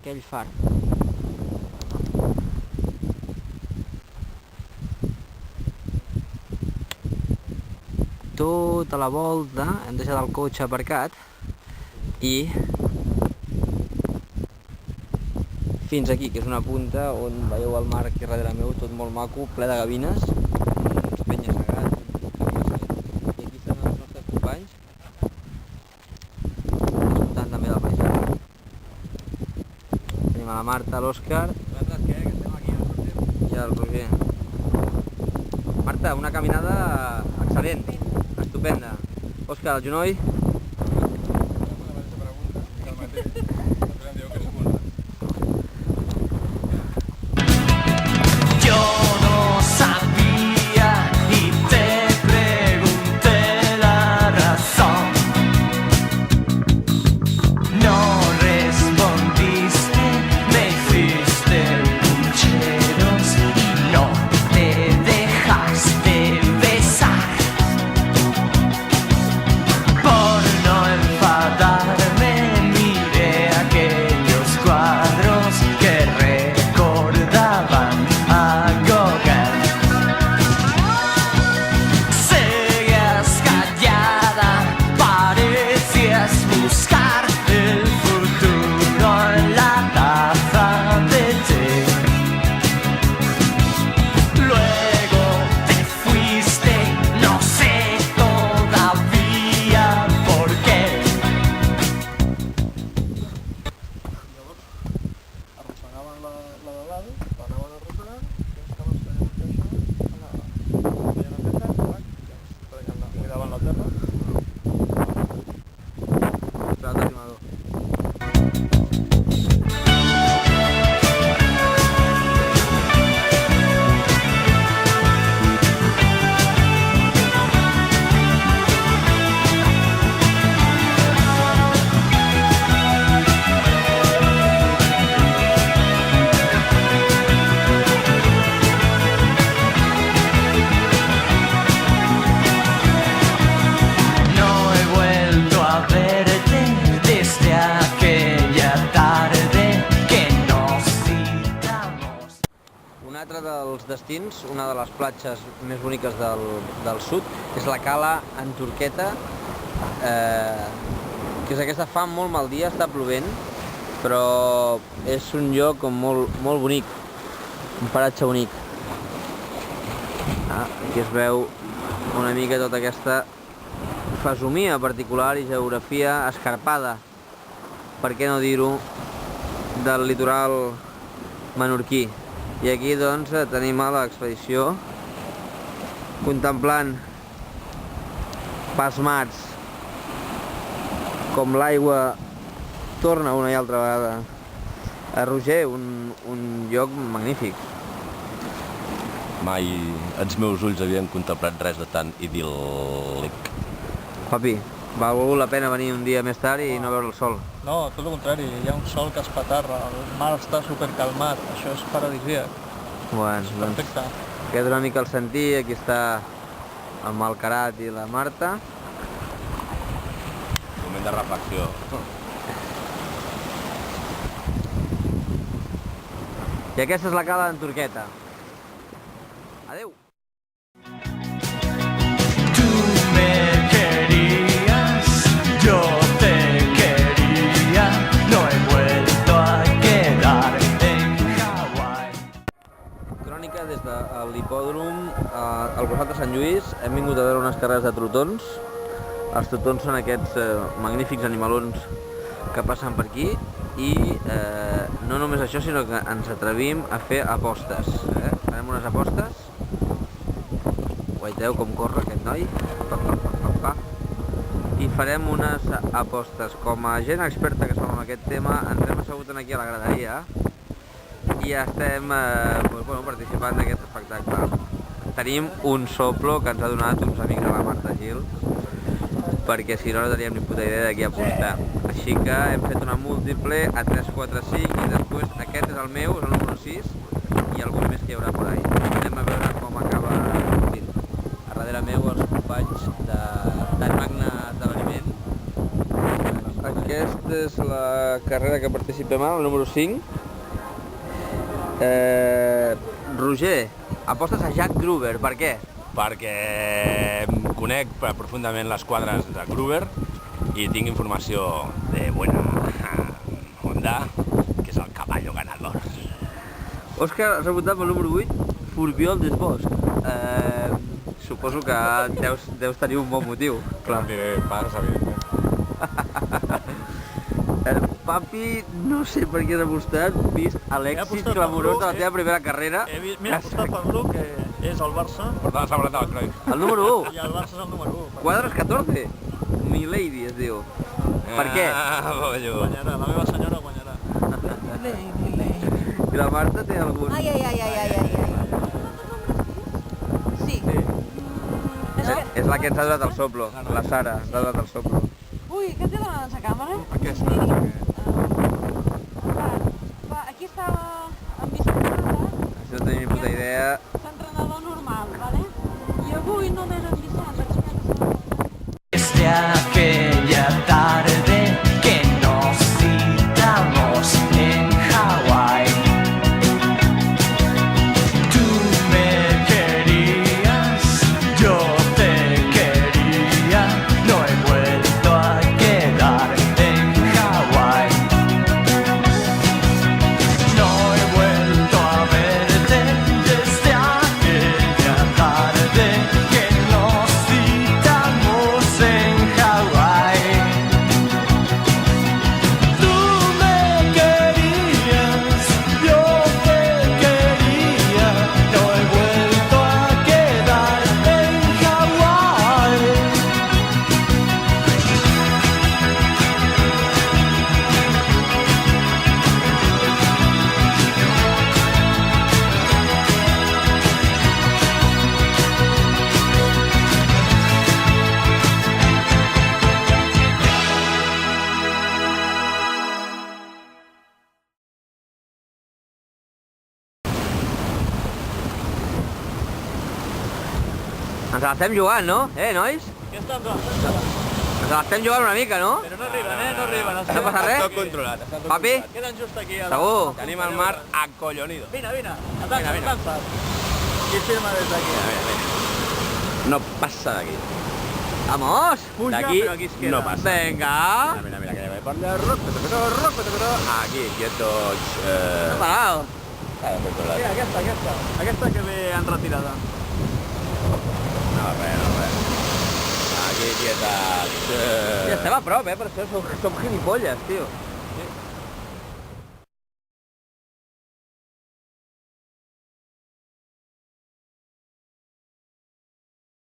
aquell far. Tota la volta hem deixat el cotxe aparcat i fins aquí, que és una punta on veieu el mar aquí darrere meu, tot molt maco, ple de gavines, uns penya-segats, i aquí estan els nostres companys, disfrutant també del paisatge. Tenim a la Marta, l'Òscar i el Roger. Marta, una caminada excel·lent, estupenda. Òscar, el genoll? Dels destins, una de les platges més boniques del sud, és la cala en Turqueta, que és aquesta, fa molt mal dia, està plovent, però és un lloc molt bonic, un paratge bonic. Aquí es veu una mica tota aquesta fesomia particular i geografia escarpada, per què no dir-ho, del litoral menorquí. I aquí doncs tenim a l'expedició contemplant pasmats com l'aigua torna una i altra vegada a Roger, un lloc magnífic. Mai els meus ulls havien contemplat res de tan idíl·lic. Papi, va valgut la pena venir un dia més tard i no veure el sol. No, tot el contrari, hi ha un sol que espatarra, el mar està supercalmat, això és paradisíac. Bueno, és perfecte. Doncs queda una mica el sentir, aquí està el Malcarat i la Marta. Moment de reflexió. I aquesta és la cala en Turqueta. Adeu! Des de l'hipòdrom al costat de Sant Lluís hem vingut a veure unes carreres de trotons. Els trotons són aquests magnífics animalons que passen per aquí i no només això, sinó que ens atrevim a fer apostes. Farem unes apostes. Veieu com corre aquest noi? I farem unes apostes. Com a gent experta que som en aquest tema, ens hem assegut aquí a la graderia i ja estem participant d'aquest espectacle. Tenim un soplo que ens ha donat uns amics de la Marta Gil, perquè si no teníem ni puta idea de qui apostar. Així que hem fet una múltiple a 3, 4, 5 i després aquest és el meu, és el número 6 i algun més que hi haurà por ahí. Anem a veure com acaba sortint. A darrere meu els companys d'aquest magne esdeveniment. Aquesta és la carrera que participem ara, el número 5. Roger, apostes a Jack Gruber, per què? Perquè conec profundament les quadres de Gruber i tinc informació de buena onda, que és el caballo ganador. Òscar ha rebutjat amb el número 8, Furbiol des Bosch. Suposo que deus tenir un bon motiu. Clar, diré pas, evidentment. Papi, no sé per què has apostat, vist l'èxit clamorós de la teva primera carrera. Mira, he apostat pel Bru, que és el Barça, Portar la samarreta del Cruyff. El número 1, i el Barça és el número 1. quadres 14. Milady es diu. Per què? Bollo. Guanyarà, la meva senyora guanyarà. I la Marta té algun... Ai. Sí. És la que ens ha donat el soplo, la Sara, ens ha donat el soplo. Ui, què té davant de la càmera? Aquesta. Va, aquí estava en bicicleta, Si no tenim ni puta idea... l'entrenador normal, ¿vale? I avui només en bicicleta. Desde aquella tarde que nos citamos en Hawái, tú me querías, yo te quería, no he vuelto a quedar en Hawái, no he vuelto a verte desde aquella tarde que nos citamos en Hawái. Tú me querías, yo te quería, no he vuelto a quedar en Hawái. Ens l'estem jugant, no? Nois? Què estan fent? Ens l'estem jugant una mica, no? Però no arriben, no arriben. No passa res? Tot controlat. Està tot Papi? controlat. Queden just aquí. Segur? Tenim el mar acollonido. Vine. Avança't. I firma des d'aquí. No passa d'aquí. Vamos! Puja, D'aquí però aquí es queda. no passa. Venga! Mira, que ja per allà. Aquí, quietos. No parao. Està controlat. Mira, aquesta que ve en retirada. No, res. Aquí, quietas. Ja estem a prop, per això som gilipolles, tio.